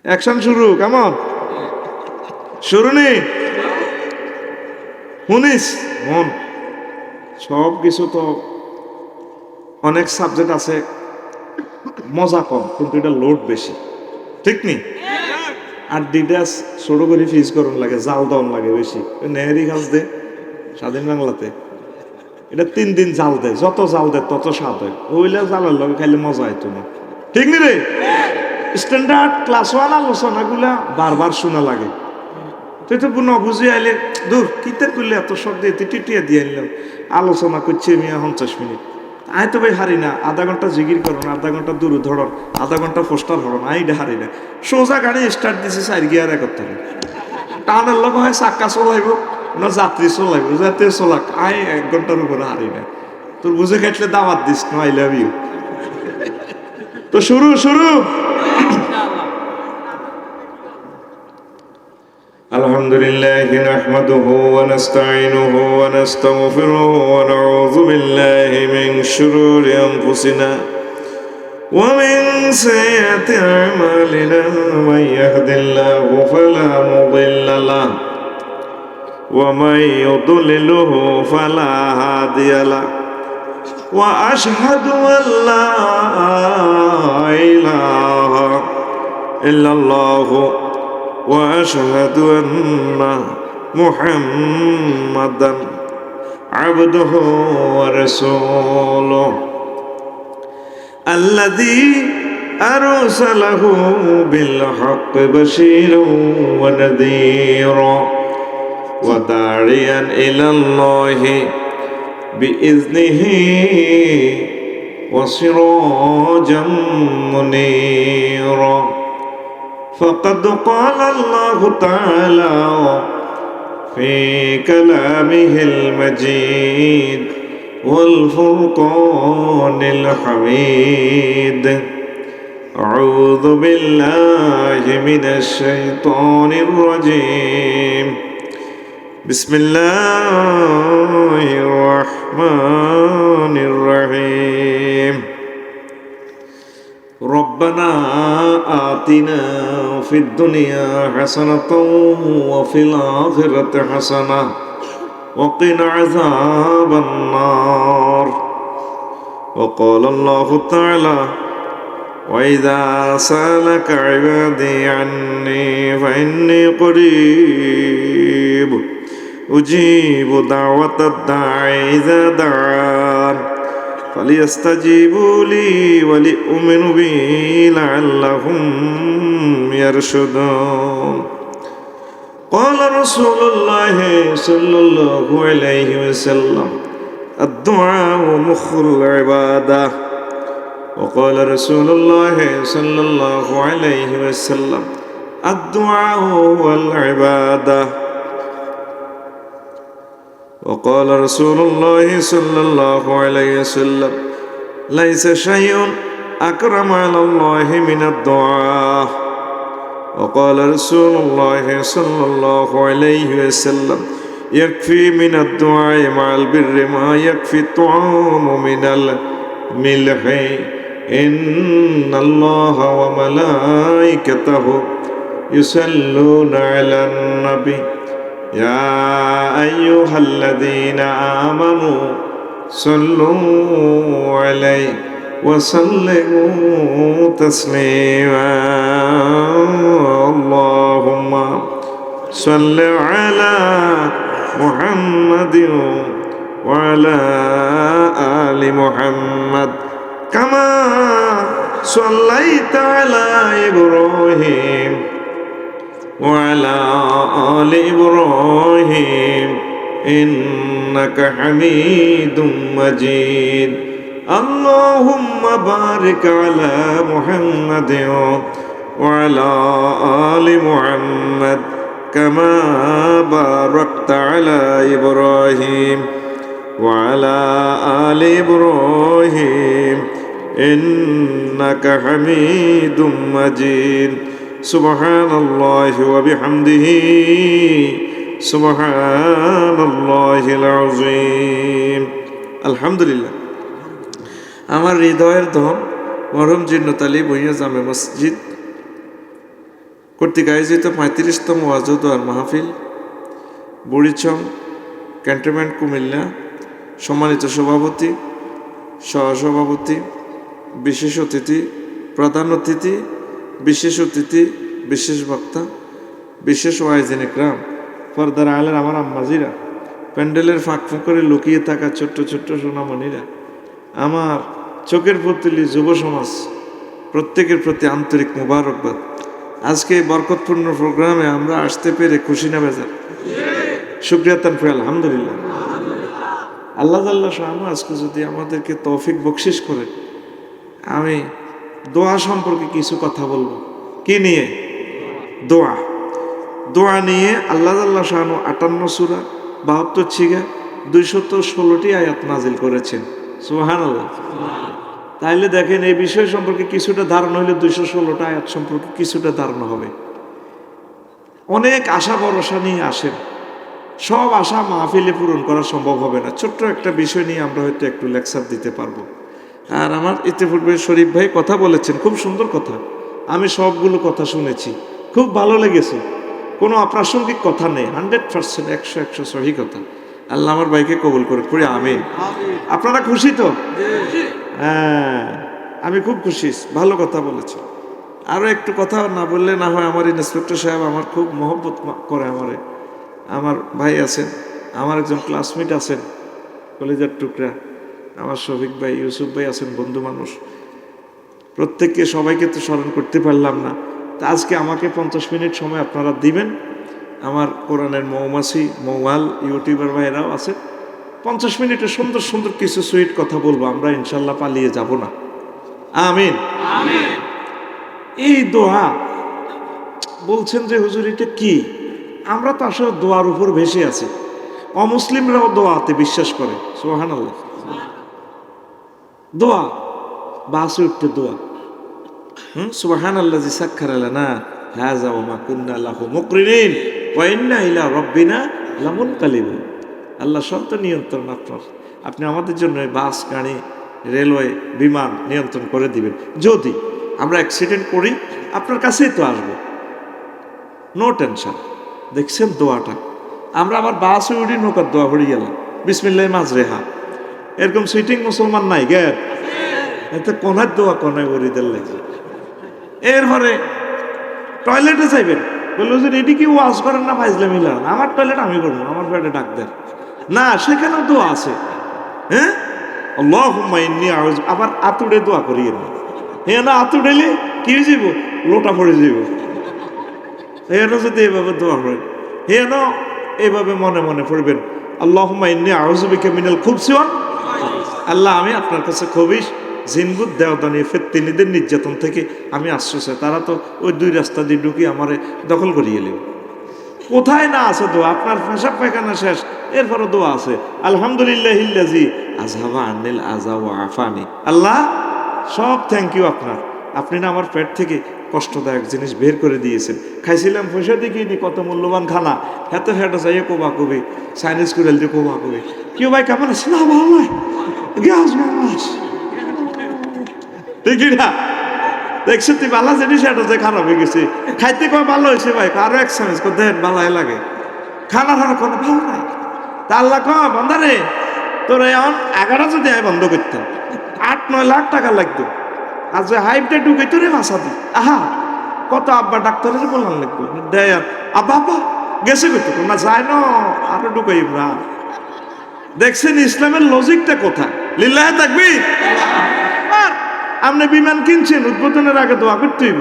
Action শুরু, কেমন শুরু নেই? শুনিস মন, সব কিছু তো অনেক সাবজেক্ট আছে, মজা কম কিন্তু এটা লোড বেশি, ঠিক নি? আর ডিটাস ছোট করে ফিজ করুন লাগে, জাল দন লাগে বেশি। নেহেরি খাস দে স্বাধীন বাংলাতে, এটা 3 দিন জাল দেয়, যত জাল দেয় তত স্বাদ হয়। ওইলে জালের লগে খাইলে মজা হইতো না, ঠিক নি রে? স্ট্যান্ডার্ড ক্লাস 1 আলোচনাগুলা বারবার শোনা লাগে। তুই তো পুনঃ বুঝে আইলে দূর কিতে করলে এত শখ দিয়ে টিটিয়া দিয়ে আনলাম, আলোচনা করছি মিয়া 50 মিনিট। আয় তো ভাই হারি না, আধা ঘন্টা জিগির করুন, আধা ঘন্টা দূর ধরন, আধা ঘন্টা পোস্টার হরণ, আইডা হারি না। সোজা গাড়ি স্টার্ট দিছে 4 গিয়ার করতে হবে, টানের লোক হয় চাক্কা চলাইব না যাত্রী চলাইব, যাতে চলাক, আয় 1 ঘন্টার উপরে হারি না। তোর বুঝে খাইলে দাওয়াত দিস না, আই লাভ ইউ। তো শুরু শুরু। الحمد لله نحمده ونستعينه ونستغفره ونعوذ بالله من شرور أنفسنا ومن سيئات أعمالنا، من يهد الله فلا مضل له ومن يضلله فلا هادي له، وأشهد أن لا إله إلا الله وأشهد أن محمدا عبده ورسوله الذي أرسله بالحق بشيرا ونذيرا وداعيا إلى الله بإذنه وسراجا منيرا. فقد قال الله تعالى في كلامه المجيد والفرقان الحميد: أعوذ بالله من الشيطان الرجيم، بسم الله الرحمن الرحيم. ربنا آتنا في الدنيا حسنة وفي الآخرة حسنة وقنا عذاب النار. وقال الله تعالى: وإذا سألك عبادي عني فإني قريب أجيب دعوة الداعي إذا دعان فليستجيبوا لي وليؤمنوا بي لعلهم يرشدون. قال رسول الله صلى الله عليه وسلم: الدعاء مخ العبادة. وقال رسول الله صلى الله عليه وسلم: الدعاء هو العبادة. وقال رسول الله صلى الله عليه وسلم: ليس شيء أكرم على الله من الدعاء. وقال رسول الله صلى الله عليه وسلم: يكفي من الدعاء مع البر ما يكفي الطعام من الملح، إن الله وملائكته يصلون على النبي يا أيها الذين آمنوا صلوا عليه وسلموا تسليما. اللهم صل على محمد وعلى آل محمد كما صليت على إبراهيم وعلى آل إبراهيم إنك حميد مجيد. اللهم بارك على محمد وعلى آل محمد كما باركت على إبراهيم وعلى آل إبراهيم إنك حميد مجيد. سبحان الله وبحمده سبحان الله العظيم. আলহামদুলিল্লাহ। আমার হৃদয়ের ধন মরহুম জিন্নত আলী ভূঁইয়া জামে মসজিদ কর্তৃক আয়োজিত 35তম ওয়াজ ও দোয়ার মাহফিল বুড়িচং ক্যান্টনমেন্ট কুমিল্লা। সম্মানিত সভাপতি, সহসভাপতি, বিশেষ অতিথি, প্রধান অতিথি, বিশেষ অতিথি, বিশেষ বক্তা, বিশেষ ওয়াইজিন ইকরাম, পর্দার আলের আমার আম্মাজিরা, প্যান্ডেলের ফাঁক করে লুকিয়ে থাকা ছোট্ট ছোট্ট সোনামণিরা, আমার চোখের পুতুলি যুব সমাজ, প্রত্যেকের প্রতি আন্তরিক মোবারকবাদ। আজকে এই বরকতপূর্ণ প্রোগ্রামে আমরা আসতে পেরে খুশি না বেজার? শুকরিয়া তানফি আলহামদুলিল্লাহ। আল্লাহ শাহানু আজকে যদি আমাদেরকে তৌফিক বকশিস করে, আমি দোয়া সম্পর্কে কিছু কথা বলবো। কি নিয়ে? দোয়া। দোয়া নিয়ে আল্লাহ শাহানু 58 সূরা 72 ছিগা 216টি আয়াত নাজিল করেছেন। সুবহানাল্লাহ। তাইলে দেখেন এই বিষয় সম্পর্কে কিছুটা ধারণা হলে 216টা আয়াত সম্পর্কে কিছুটা ধারণা হবে। অনেক আশা ভরসা নিয়ে আসেন, সব আশা মাহফিলে পূরণ করা সম্ভব হবে না। ছোট্ট একটা বিষয় নিয়ে আমরা হয়তো একটু লেকচার দিতে পারবো। আর আমার ইতিপূর্বে শরীফ ভাই কথা বলেছেন, খুব সুন্দর কথা, আমি সবগুলো কথা শুনেছি, খুব ভালো লেগেছে। কোনো অপ্রাসঙ্গিক কথা নেই, 100% 100 সহি কথা। আল্লাহ আমার ভাইকে কবুল করে পড়ে আমিন। আপনারা খুশি তো? হ্যাঁ, আমি খুব খুশি, ভালো কথা বলেছে। আরও একটু কথা না বললে না হয়। আমার ইন্সপেক্টর সাহেব আমার খুব মহব্বত করে। আমার ভাই আছেন, আমার একজন ক্লাসমেট আছেন, কলেজের টুকরা, আমার শফিক ভাই, ইউসুফ ভাই আছেন, বন্ধু মানুষ। প্রত্যেককে সবাইকে তো স্মরণ করতে পারলাম না। তা আজকে আমাকে 50 মিনিট সময় আপনারা দিবেন। আমার কোরআনের মৌমাছি মৌয়াল ইউটিউবার ভাইরাও আছে। 50 মিনিটে সুন্দর সুন্দর কিছু সুইট কথা বলবো, আমরা ইনশাল্লাহ পালিয়ে যাব না। আমিন। এই দোয়া বলছেন যে হুজুর এটা কি? আমরা তো আসলে দোয়ার উপর ভেসে আছি। অমুসলিমরাও দোয়াতে বিশ্বাস করে। সুবহানাল্লাহ। দোয়া, বাসে উঠতে দোয়া। সুবহানাল্লাযী সাক্খারা লানা হাযা ওয়া মা কুন্না লাহু মুকরিনিন ওয়া ইন্না ইলা রাব্বিনা লামুনকালিবুন। আল্লাহ সব তো নিয়ন্ত্রণ আপনার। আপনি আমাদের জন্য বাস, গাড়ি, রেলওয়ে, বিমান নিয়ন্ত্রণ করে দিবেন। যদি আমরা অ্যাক্সিডেন্ট করি আপনার কাছেই তো আসবো, নো টেনশন। দেখছেন দোয়াটা? আমরা আবার বাসে উঠি, নৌকার দোয়া পড়ে গেলাম, বিসমিল্লাহ মাজরেহা। এরকম সুইটিং মুসলমান নাই গ্যার, এতে কোনার দোয়া কোনায় বরিদের লেগে। এরপরে টয়লেটে যাইবেন, বললো যে এটি কি ওয়াজ করেন না ফাইজলে মিলান? আমার টয়লেট আমি করবো, আমার পেটে ডাক দেন না, সেখানেও দোয়া আছে। হ্যাঁ, আল্লাহুম্মা ইন্নী আউযু, আবার আতুড়ে দোয়া করি না, আতুড়েলে কি হয়ে যাব? লোটা পড়ে যাব। হেন যদি এভাবে দোয়া করেন, হেন এইভাবে মনে মনে পড়বেন, আল্লাহুম্মা ইন্নী আউযু বিকা মিনাল খুবসি ওয়াল, আল্লাহ আমি আপনার কাছে খবিশ, জিনগুত, দেওদানি, ফেত্তিনিদের নির্যাতন থেকে আমি আশ্রয় চাই। তারা তো ওই 2 রাস্তা দিয়ে ঢুকিয়ে আমারে দখল করিয়ে এলেন। কোথায় না আছে দোয়া? আপনার পেশাব পায়খানা শেষ, এরপরও দোয়া আছে, আলহামদুলিল্লাহিল্লাযী আযহাবা আন্নিল আযা ওয়া আফানি। আল্লাহ সব থ্যাংক ইউ আপনার, আপনি না আমার পেট থেকে কষ্টদায়ক জিনিস বের করে দিয়েছেন। খাইছিলাম পয়সা দেখিয়ে নি, কত মূল্যবান খানা, এত ফেটো চাইয়ে কোবা কবি, চাইনিজ কুড়াল দিয়ে কোবা কবি। কেউ ভাই কেমন আছে? না ভালো নয়, গ্যাস গ্যাস, ঠিকই না? দেখছি তুই ভালো জিনিস, এটা যে খারাপ হয়ে গেছে। খাইতে কয় ভালো হয়েছে ভাই, আরো এক চামচ দেন, ভালাই লাগে। খানা খানা কোনো ভালো নাই। তা আল্লাহ কয় বন্ধারে, তোর এখন 11 যদি আয় বন্ধ করতাম 8-9 লাখ টাকা লাগতো। আর যে হাইপটা ঢুকে তোরে বাঁচা দি, আহা কত আব্বা ডাক্তারের বললাম লাগতো দেয়। আব্বা আব্বা গেছে করতো না, যায় না, আরো ঢুকাই না। দেখছেন ইসলামের লজিকটা কোথায়? লিল্লাহে তাকবীর। আপনি বিমান কিনছেন, উদ্বোধনের আগে দোয়া করতে হইব।